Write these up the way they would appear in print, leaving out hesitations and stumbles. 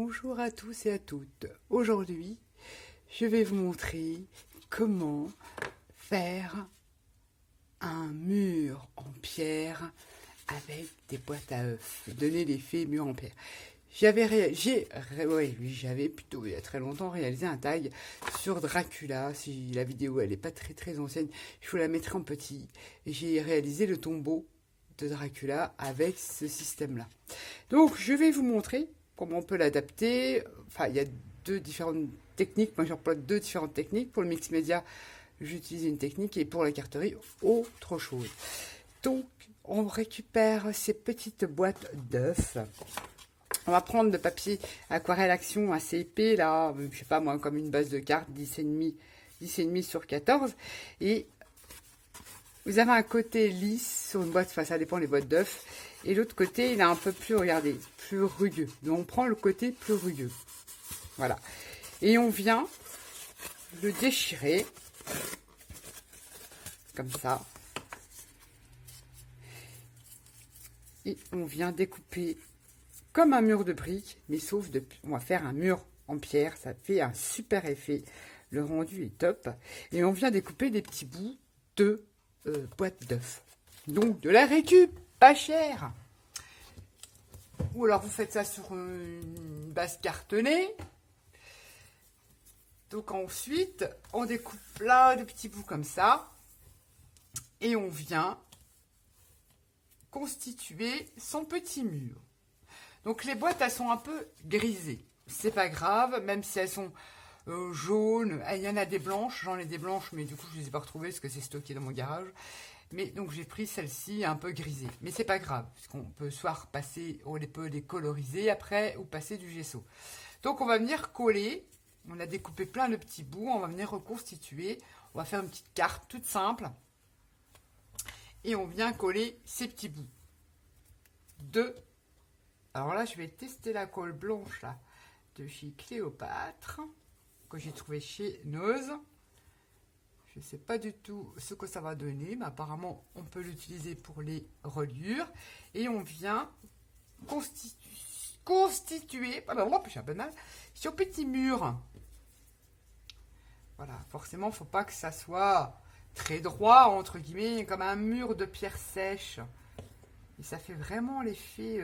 Bonjour à tous et à toutes. Aujourd'hui, je vais vous montrer comment faire un mur en pierre avec des boîtes à œufs. Donner l'effet mur en pierre. J'avais plutôt il y a très longtemps réalisé un tag sur Dracula. Si la vidéo elle est pas très ancienne, je vous la mettrai en petit. J'ai réalisé le tombeau de Dracula avec ce système-là. Donc je vais vous montrer comment on peut l'adapter. Enfin, il y a deux différentes techniques. Moi, j'emploie deux différentes techniques. Pour le mix média, j'utilise une technique et pour la carterie, autre chose. Donc, on récupère ces petites boîtes d'œufs. On va prendre de papier aquarelle action assez épais, là, je sais pas moi, comme une base de cartes, 10,5 sur 14. Et vous avez un côté lisse sur une boîte, enfin ça dépend des boîtes d'œufs. Et l'autre côté, il est un peu plus, regardez, plus rugueux. Donc on prend le côté plus rugueux. Voilà. Et on vient le déchirer. Comme ça. Et on vient découper comme un mur de briques. Mais sauf de, on va faire un mur en pierre. Ça fait un super effet. Le rendu est top. Et on vient découper des petits bouts de boîte d'œufs. Donc de la récup. Pas cher. Ou alors vous faites ça sur une base cartonnée. Donc ensuite, on découpe plein de petits bouts comme ça. Et on vient constituer son petit mur. Donc les boîtes, elles sont un peu grisées. C'est pas grave, même si elles sont jaunes. Il y en a des blanches, j'en ai des blanches, mais du coup je les ai pas retrouvées parce que c'est stocké dans mon garage. Mais donc j'ai pris celle-ci un peu grisée. Mais c'est pas grave, parce qu'on peut soit repasser, on peut les coloriser après ou passer du gesso. Donc on va venir coller. On a découpé plein de petits bouts. On va venir reconstituer. On va faire une petite carte toute simple. Et on vient coller ces petits bouts. Alors là, je vais tester la colle blanche là, de chez Cléopâtre, que j'ai trouvé chez Noz. Je ne sais pas du tout ce que ça va donner, mais apparemment, on peut l'utiliser pour les reliures. Et on vient constituer j'ai un peu de mal, sur petit mur. Voilà, forcément, il ne faut pas que ça soit très droit, entre guillemets, comme un mur de pierre sèche. Et ça fait vraiment l'effet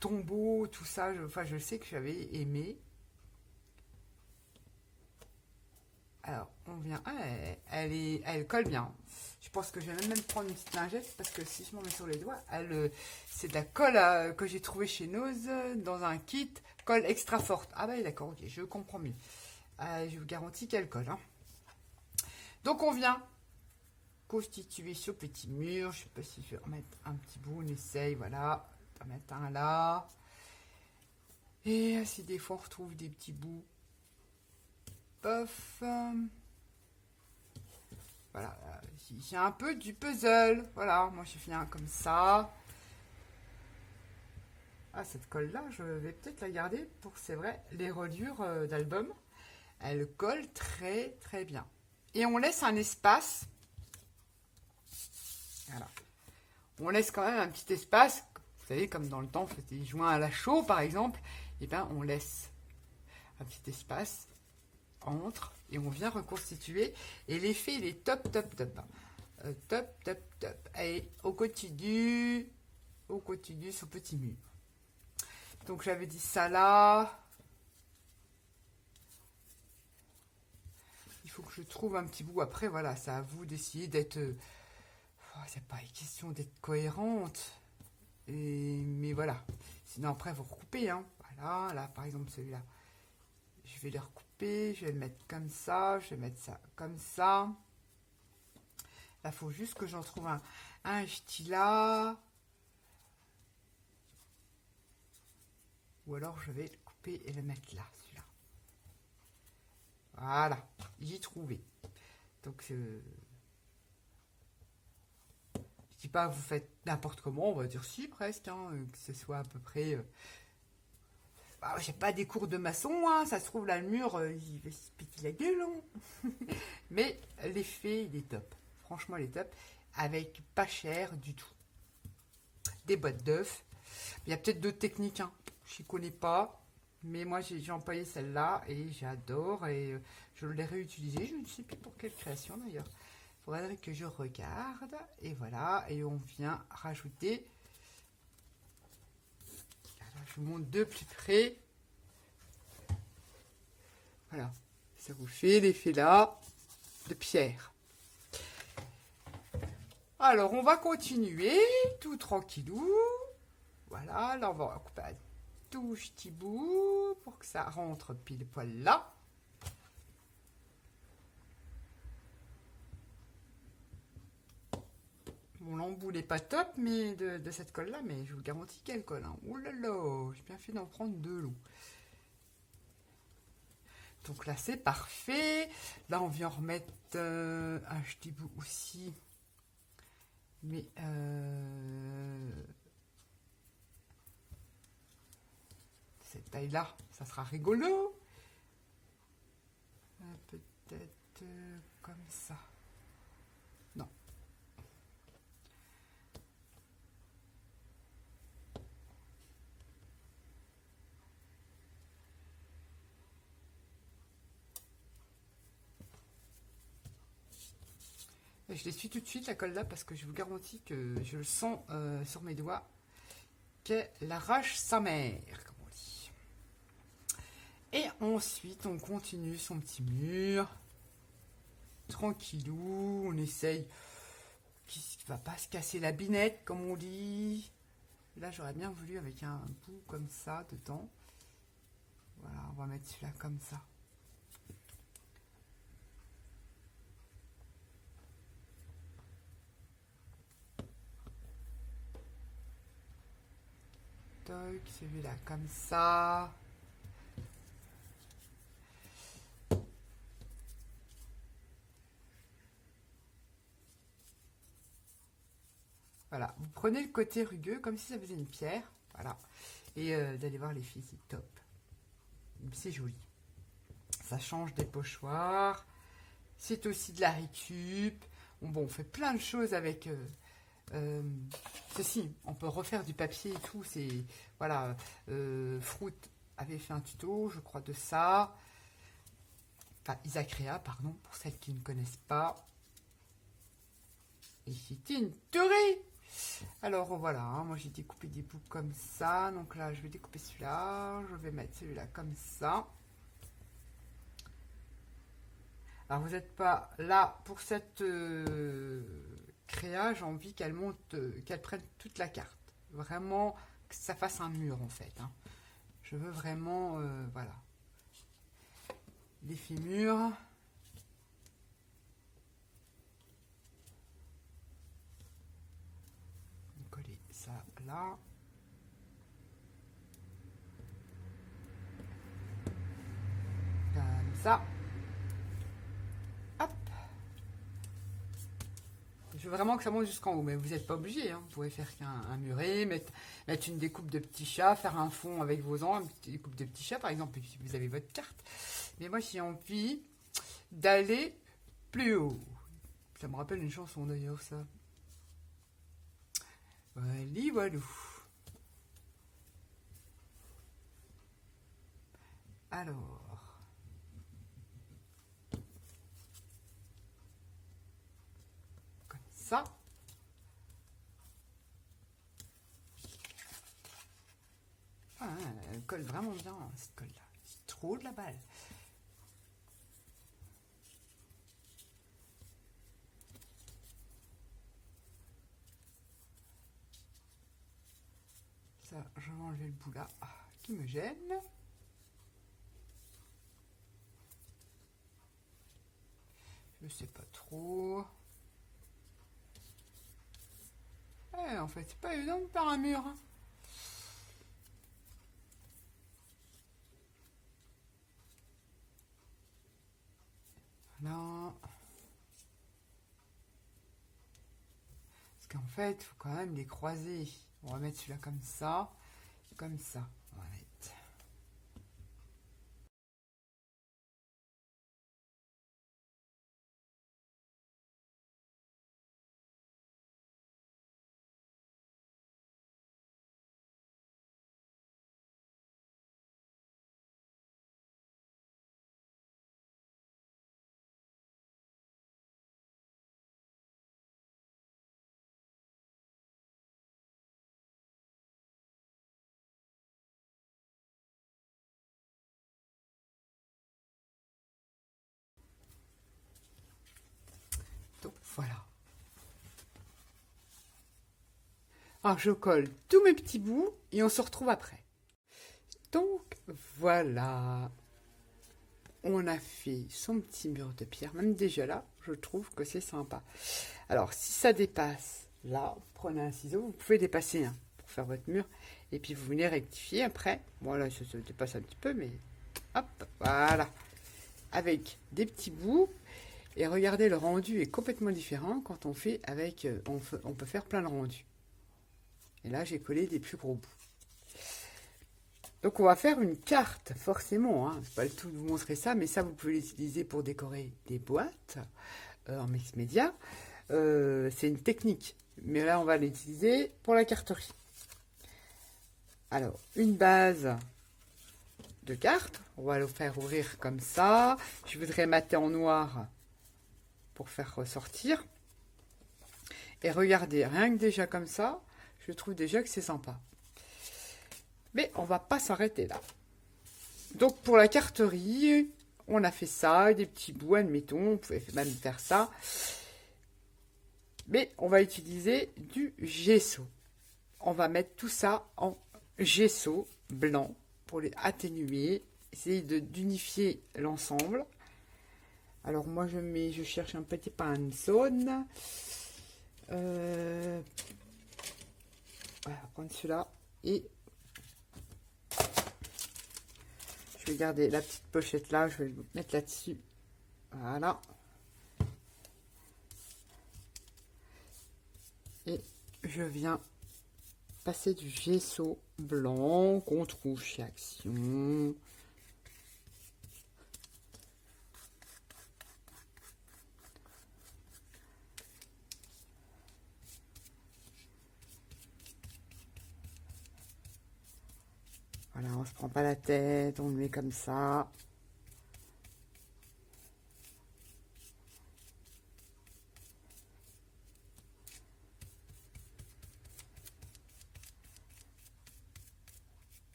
tombeau, tout ça. Je sais que j'avais aimé. Alors, on vient... Ah, elle colle bien. Je pense que je vais même prendre une petite lingette parce que si je m'en mets sur les doigts, c'est de la colle que j'ai trouvée chez Noz dans un kit colle extra forte. Ah bah d'accord, ok, je comprends mieux. Je vous garantis qu'elle colle. Hein. Donc, on vient constituer ce petit mur. Je ne sais pas si je vais remettre un petit bout. On essaye, voilà. On va mettre un là. Et si des fois on retrouve des petits bouts. Pof. Voilà. J'ai un peu du puzzle. Voilà. Moi, j'ai fait un comme ça. Ah, cette colle-là, je vais peut-être la garder pour, c'est vrai, les reliures d'album. Elle colle très, très bien. Et on laisse un espace. Voilà. On laisse quand même un petit espace. Vous savez, comme dans le temps, on faisait des joints à la chaux, par exemple. Et bien, on laisse un petit espace entre et on vient reconstituer. Et l'effet, il est top. Top. Et on continue ce petit mur. Donc, j'avais dit ça là. Il faut que je trouve un petit bout. Après, voilà, c'est à vous d'essayer d'être... c'est pas une question d'être cohérente. Mais voilà. Sinon, après, vous recoupez. Hein. Voilà, là, par exemple, celui-là. Je vais le recouper. Je vais le mettre comme ça. Je vais mettre ça comme ça. Là, il faut juste que j'en trouve un styla. Ou alors, je vais le couper et le mettre là, celui-là. Voilà. J'ai trouvé. Donc, je dis pas vous faites n'importe comment, on va dire si presque, hein, que ce soit à peu près... j'ai pas des cours de maçon, hein, ça se trouve là le mur, il va se péter la gueule. Hein. Mais l'effet, il est top. Franchement, il est top. Avec pas cher du tout. Des boîtes d'œufs. Il y a peut-être d'autres techniques, hein, je ne connais pas. Mais moi, j'ai employé celle-là et j'adore. Et je l'ai réutilisée. Je ne sais plus pour quelle création d'ailleurs. Il faudrait que je regarde. Et voilà. Et on vient rajouter. Alors, je vous montre de plus près. Voilà. Ça vous fait l'effet là de pierre. Alors, on va continuer tout tranquillou. Voilà. Là, on va couper un tout petit bout pour que ça rentre pile poil là. Bon, l'embout n'est pas top mais de cette colle là, mais je vous garantis qu'elle colle. Hein. Oh là là, j'ai bien fait d'en prendre deux lots. Donc là, c'est parfait. Là, on vient remettre un petit bout aussi. Mais cette taille-là, ça sera rigolo. Peut-être comme ça. Non. Et je l'essuie tout de suite la colle là parce que je vous garantis que je le sens sur mes doigts qu'elle arrache sa mère, comme on dit. Et ensuite, on continue son petit mur. Tranquillou, on essaye qu'il ne va pas se casser la binette, comme on dit. Là, j'aurais bien voulu avec un bout comme ça dedans. Voilà, on va mettre celui-là comme ça. Toc, celui-là comme ça. Voilà, vous prenez le côté rugueux comme si ça faisait une pierre. Voilà, et d'aller voir les filles, c'est top. C'est joli. Ça change des pochoirs. C'est aussi de la récup. Bon, on fait plein de choses avec ceci. On peut refaire du papier et tout. C'est voilà. Fruit avait fait un tuto, je crois, de ça. Enfin, Isacréa, pardon, pour celles qui ne connaissent pas. Et c'était une tuerie. Alors voilà, hein, moi j'ai découpé des bouts comme ça. Donc là, je vais découper celui-là. Je vais mettre celui-là comme ça. Alors vous n'êtes pas là pour cette créa, j'ai envie qu'elle monte, qu'elle prenne toute la carte. Vraiment que ça fasse un mur en fait. Hein. Je veux vraiment, voilà, l'effet mur. Coller ça là. Comme ça. Hop. Je veux vraiment que ça monte jusqu'en haut, mais vous n'êtes pas obligé. Hein. Vous pouvez faire qu'un muret, mettre une découpe de petits chats, faire un fond avec vos ans, une découpe de petits chats par exemple, et puis vous avez votre carte. Mais moi j'ai envie d'aller plus haut. Ça me rappelle une chanson d'ailleurs, ça. Voilà, voilou. Alors. Comme ça. Ah, elle colle vraiment bien, cette colle-là. C'est trop de la balle. Ça, je vais enlever le bout là qui me gêne. Je sais pas trop. En fait, c'est pas évident de faire un mur. Hein. Non. Parce qu'en fait, il faut quand même les croiser. On va mettre celui-là comme ça. Comme ça. On va mettre. Voilà. Alors je colle tous mes petits bouts et on se retrouve après. Donc voilà, on a fait son petit mur de pierre. Même déjà là, je trouve que c'est sympa. Alors si ça dépasse, là, prenez un ciseau, vous pouvez dépasser un pour faire votre mur. Et puis vous venez rectifier après. Bon là, ça se dépasse un petit peu, mais hop, voilà. Avec des petits bouts. Et regardez, le rendu est complètement différent quand on fait avec... on peut faire plein de rendus. Et là, j'ai collé des plus gros bouts. Donc, on va faire une carte, forcément. Hein. C'est pas le tout de vous montrer ça, mais ça, vous pouvez l'utiliser pour décorer des boîtes en mix média. C'est une technique. Mais là, on va l'utiliser pour la carterie. Alors, une base de carte. On va le faire ouvrir comme ça. Je voudrais mater en noir pour faire ressortir. Et regardez, rien que déjà comme ça, je trouve déjà que c'est sympa. Mais on va pas s'arrêter là. Donc pour la carterie, on a fait ça, des petits bouts, admettons, on pouvait même faire ça. Mais on va utiliser du gesso. On va mettre tout ça en gesso blanc pour les atténuer, essayer d'unifier l'ensemble. Alors moi je cherche un petit pinceau. Voilà, on va prendre celui-là et je vais garder la petite pochette là, je vais le mettre là-dessus. Voilà. Et je viens passer du gesso blanc qu'on trouve chez Action. Voilà, on se prend pas la tête, on le met comme ça.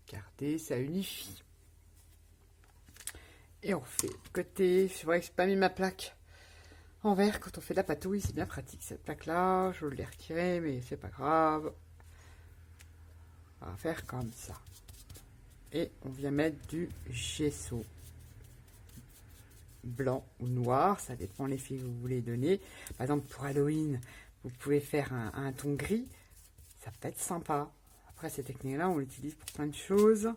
Regardez, ça unifie. Et on fait côté. C'est vrai que je n'ai pas mis ma plaque en verre quand on fait de la patouille, c'est bien pratique cette plaque là. Je l'ai retirée, mais c'est pas grave. On va faire comme ça. Et on vient mettre du gesso blanc ou noir, ça dépend l'effet que vous voulez donner. Par exemple, pour Halloween, vous pouvez faire un ton gris, ça peut être sympa. Après, cette technique-là, on l'utilise pour plein de choses.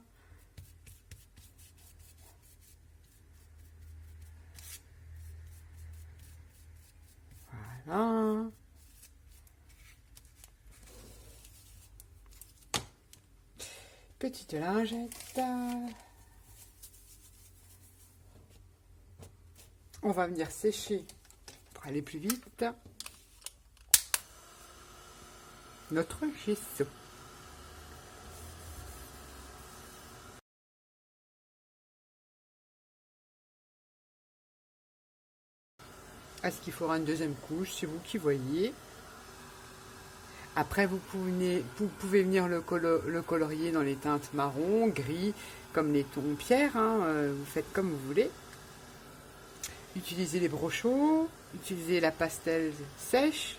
Voilà. Petite lingette. On va venir sécher pour aller plus vite notre gesso. Est-ce qu'il faudra une deuxième couche? C'est vous qui voyez. Après, vous pouvez venir le colorier dans les teintes marron, gris, comme les tons pierre. Hein, vous faites comme vous voulez. Utilisez les brochaux, utilisez la pastel sèche,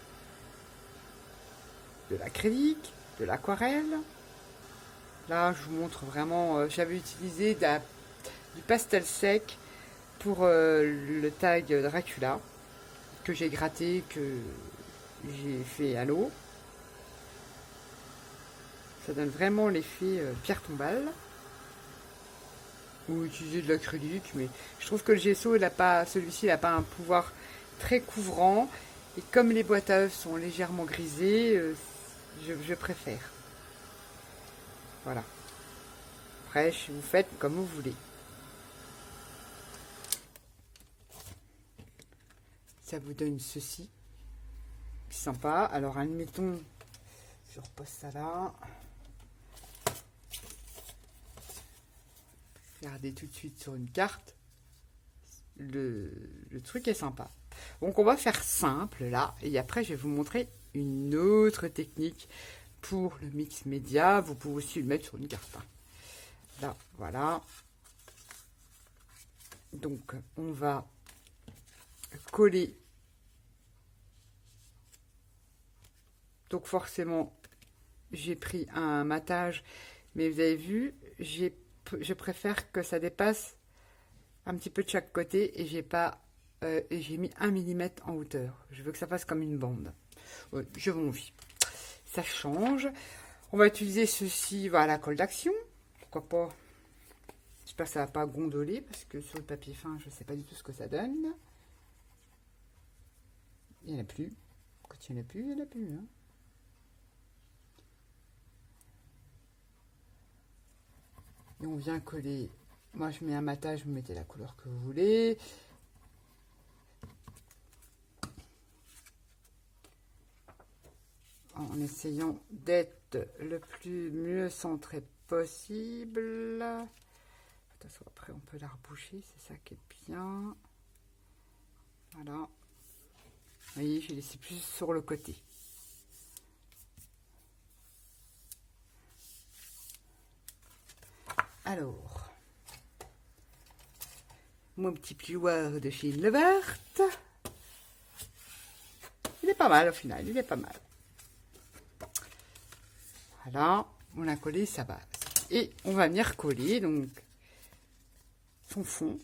de l'acrylique, de l'aquarelle. Là, je vous montre vraiment, j'avais utilisé du pastel sec pour le tag Dracula, que j'ai gratté, que j'ai fait à l'eau. Ça donne vraiment l'effet pierre tombale. Ou utiliser de l'acrylique, mais je trouve que le gesso, celui-ci n'a pas un pouvoir très couvrant. Et comme les boîtes à œufs sont légèrement grisées, je préfère. Voilà. Après, vous faites comme vous voulez. Ça vous donne ceci. Sympa. Alors, admettons, je repose ça là. Regardez tout de suite sur une carte. Le truc est sympa. Donc, on va faire simple là. Et après, je vais vous montrer une autre technique pour le mix média. Vous pouvez aussi le mettre sur une carte. Là, voilà. Donc, on va coller. Donc, forcément, j'ai pris un matage, mais vous avez vu, je préfère que ça dépasse un petit peu de chaque côté et j'ai mis 1 millimètre en hauteur. Je veux que ça fasse comme une bande. Ouais, je vous envie. Ça change. On va utiliser ceci, voilà, colle d'action. Pourquoi pas. J'espère que ça ne va pas gondoler parce que sur le papier fin, je ne sais pas du tout ce que ça donne. Il n'y en a plus. Quand il n'y en a plus, il n'y en a plus. Hein. Et on vient coller. Moi, je mets un matage, vous mettez la couleur que vous voulez. En essayant d'être le mieux centré possible. Attention, après, on peut la reboucher, c'est ça qui est bien. Voilà. Vous voyez, j'ai laissé plus sur le côté. Alors, mon petit plioir de chez Levert. Il est pas mal au final, il est pas mal. Voilà, on a collé sa base. Et on va venir coller donc son fond.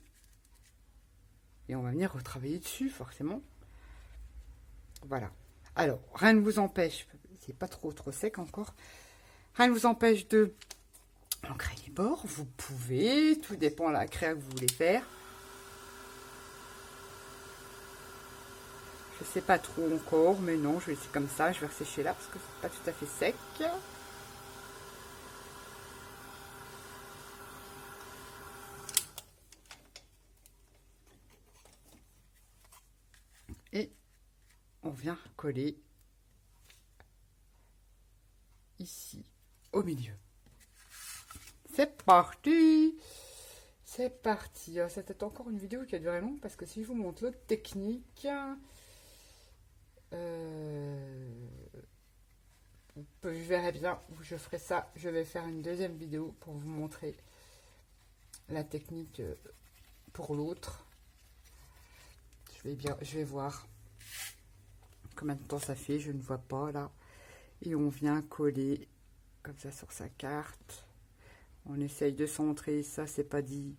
Et on va venir retravailler dessus, forcément. Voilà. Alors, rien ne vous empêche, c'est pas trop sec encore, rien ne vous empêche de ancrer les bords. Vous pouvez, tout dépend de la créa que vous voulez faire. Je sais pas trop encore, mais non, je vais laisser comme ça. Je vais ressécher là parce que c'est pas tout à fait sec. Et on vient coller ici au milieu. C'est parti! C'est parti. C'était encore une vidéo qui a duré long parce que si je vous montre l'autre technique, je verrai bien où je ferai ça. Je vais faire une deuxième vidéo pour vous montrer la technique pour l'autre. Je vais voir combien de temps ça fait. Je ne vois pas là. Et on vient coller comme ça sur sa carte. On essaye de centrer. Ça, c'est pas dit.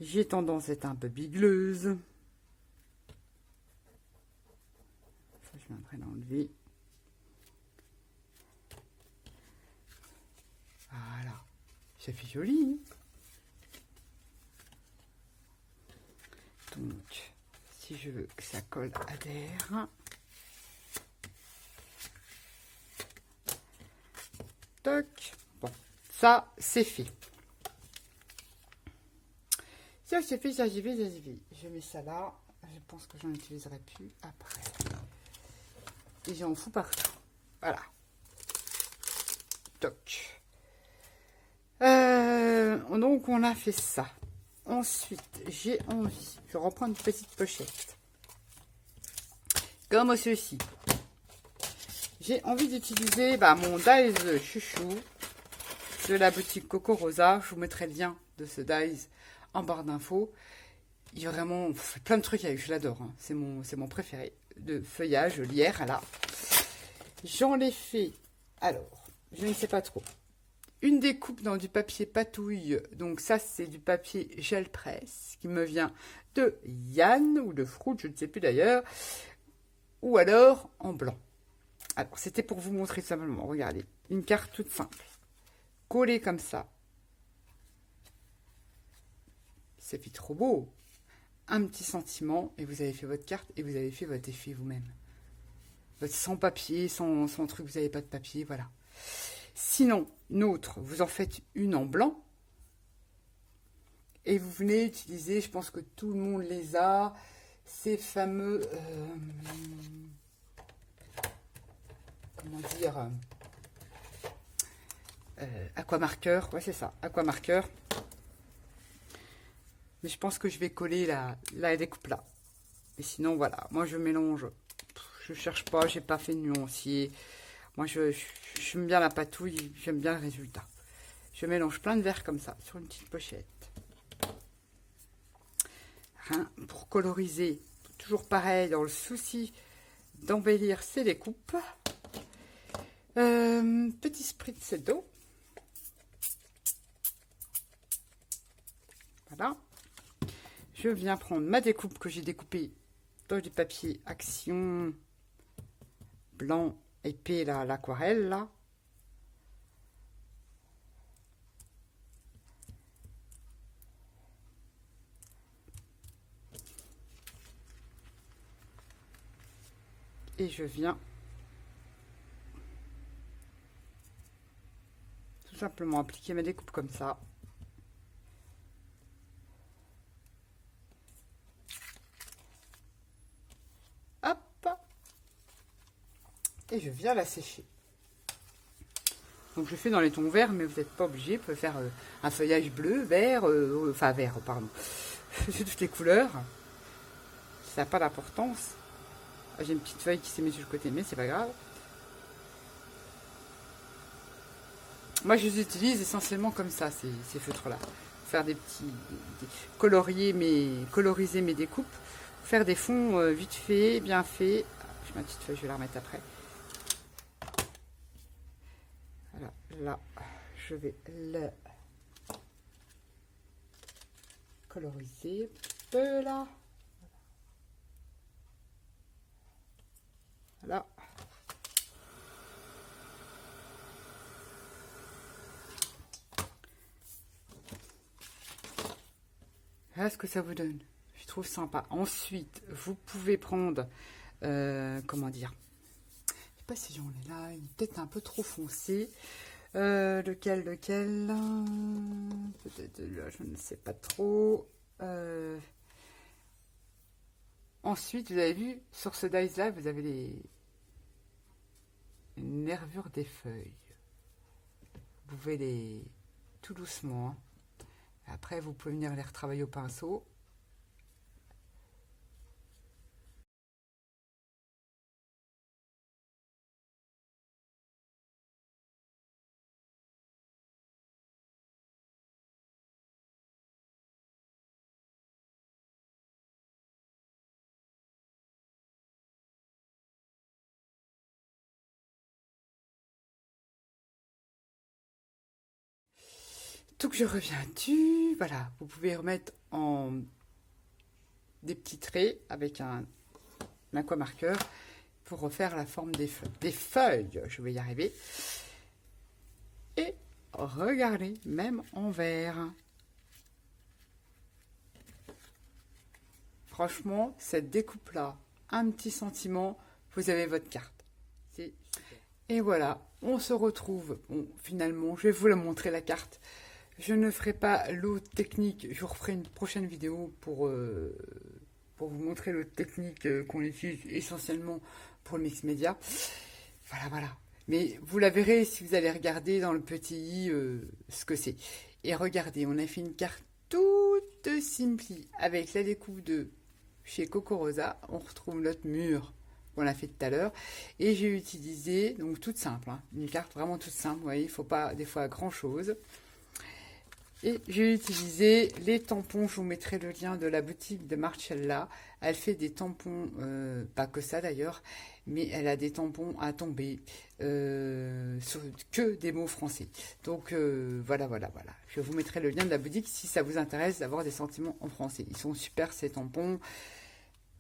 J'ai tendance à être un peu bigleuse. Ça, je viendrai l'enlever. Voilà. Ça fait joli. Donc, si je veux que ça colle adhère. Toc. Bon, ça, c'est fait. Ça, c'est fait, ça, j'y vais, ça, j'y vais. Je mets ça là. Je pense que j'en utiliserai plus après. Et j'en fous partout. Voilà. Toc. Donc, on a fait ça. Ensuite, j'ai envie. Je reprends une petite pochette. Comme ceci. J'ai envie d'utiliser mon dies chouchou de la boutique Coco Rosa. Je vous mettrai le lien de ce dies en barre d'infos. Il y a vraiment on fait plein de trucs avec, je l'adore. Hein. C'est mon préféré. De feuillage, lierre, là. J'en ai fait, alors, je ne sais pas trop. Une découpe dans du papier patouille. Donc ça, c'est du papier gel presse qui me vient de Yann ou de Fruit, je ne sais plus d'ailleurs. Ou alors en blanc. Alors, c'était pour vous montrer simplement. Regardez, une carte toute simple. Collée comme ça. Ça fait trop beau. Un petit sentiment et vous avez fait votre carte et vous avez fait votre effet vous-même. Sans papier, sans truc, vous n'avez pas de papier, voilà. Sinon, une autre, vous en faites une en blanc et vous venez utiliser, je pense que tout le monde les a, ces fameux, comment dire, aquamarqueur, ouais c'est ça, aquamarqueur. Mais je pense que je vais coller la découpe là. Et sinon, voilà, moi je mélange, je cherche pas, j'ai pas fait de nuancier. Moi, j'aime bien la patouille, j'aime bien le résultat. Je mélange plein de verres comme ça, sur une petite pochette. hein, pour coloriser. Toujours pareil, dans le souci d'embellir ces découpes. Petit spritz d'eau. Voilà. Je viens prendre ma découpe que j'ai découpée dans du papier Action blanc épais, là, l'aquarelle, là. Et je viens tout simplement appliquer ma découpe comme ça. Hop. Et je viens la sécher. Donc je fais dans les tons verts, mais vous n'êtes pas obligé. Vous pouvez faire un feuillage bleu, vert, enfin vert, pardon. J'ai toutes les couleurs. Ça n'a pas d'importance. J'ai une petite feuille qui s'est mise sur le côté, mais c'est pas grave. Moi, je les utilise essentiellement comme ça, ces feutres-là. Faire des petits... coloriser mes découpes. Faire des fonds vite faits, bien faits. J'ai ma petite feuille, je vais la remettre après. Voilà, là, je vais le coloriser un peu, là. Voilà. Voilà ce que ça vous donne. Je trouve sympa. Ensuite, vous pouvez prendre, comment dire, je sais pas si j'en ai là, il est peut-être un peu trop foncé. Lequel peut-être là, je ne sais pas trop. Ensuite, vous avez vu, sur ce dice là, vous avez les nervures des feuilles. Vous pouvez les tout doucement. Hein. Après, vous pouvez venir les retravailler au pinceau. Donc je reviens dessus, voilà, vous pouvez remettre en des petits traits avec un aquamarqueur pour refaire la forme des feuilles, je vais y arriver. Et regardez, même en vert. Franchement, cette découpe-là, un petit sentiment, vous avez votre carte. C'est super. Et voilà, on se retrouve, bon, finalement, je vais vous la montrer la carte. Je ne ferai pas l'autre technique, je vous referai une prochaine vidéo pour vous montrer l'autre technique qu'on utilise essentiellement pour le mix média. Voilà, voilà. Mais vous la verrez si vous allez regarder dans le petit i ce que c'est. Et regardez, on a fait une carte toute simple avec la découpe de chez Coco Rosa. On retrouve notre mur qu'on a fait tout à l'heure. Et j'ai utilisé, donc toute simple, hein, une carte vraiment toute simple. Vous voyez, il ne faut pas des fois grand chose. Et j'ai utilisé les tampons, je vous mettrai le lien de la boutique de Marcella. Elle fait des tampons, pas que ça d'ailleurs, mais elle a des tampons à tomber, que des mots français. Donc voilà. Je vous mettrai le lien de la boutique si ça vous intéresse d'avoir des sentiments en français. Ils sont super ces tampons,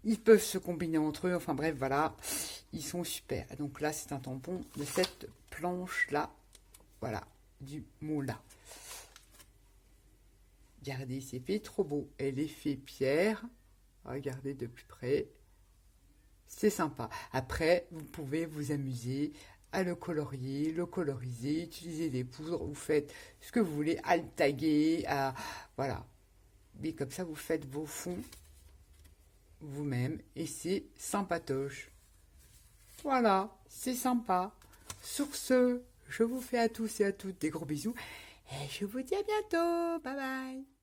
ils peuvent se combiner entre eux, enfin bref, voilà, ils sont super. Donc là, c'est un tampon de cette planche-là, voilà, du mot là. Regardez, c'est fait trop beau. Et l'effet pierre, regardez de plus près, c'est sympa. Après, vous pouvez vous amuser à le colorier, le coloriser, utiliser des poudres, vous faites ce que vous voulez, à le taguer, voilà. Mais comme ça, vous faites vos fonds vous-même et c'est sympatoche. Voilà, c'est sympa. Sur ce, je vous fais à tous et à toutes des gros bisous et je vous dis à bientôt. Bye bye.